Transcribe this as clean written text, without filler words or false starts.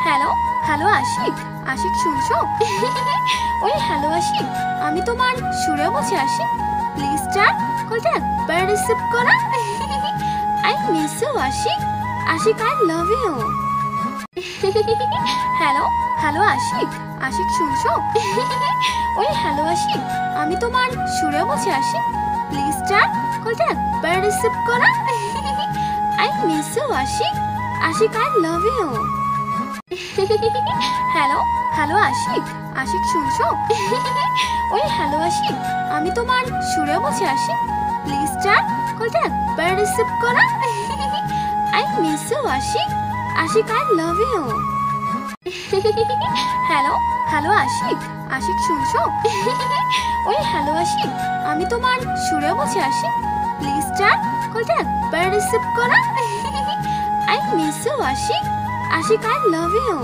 Hello hello Ashiq, Ashiq শুনছো? ওই hello Ashiq, আমি তোমার সুরে বলছি আশিক। প্লিজ স্টার কলটা একবার রিসিভ করো। I miss you Ashiq, Ashiq I love you. Hello hello Ashiq, Ashiq শুনছো? ওই হ্যালো আশিক, আমি তোমার সুরে বলছি আশিক। প্লিজ স্টার কলটা একবার রিসিভ করো। I miss you Ashiq, Ashiq I love you. Hello hello Ashiq, Ashiq শুনছো? ওই হ্যালো আশিক, আমি তোমার সুরে বলছি আশিক। প্লিজ স্টার কলটা একবার রিসিভ করো। I miss you Ashiq, Ashiq I love you. Hello hello Ashiq, Ashiq শুনছো? ওই হ্যালো আশিক, আমি তোমার সুরে বলছি আশিক। প্লিজ স্টার কলটা একবার রিসিভ করো। I miss you Ashiq, Ashiq I love you.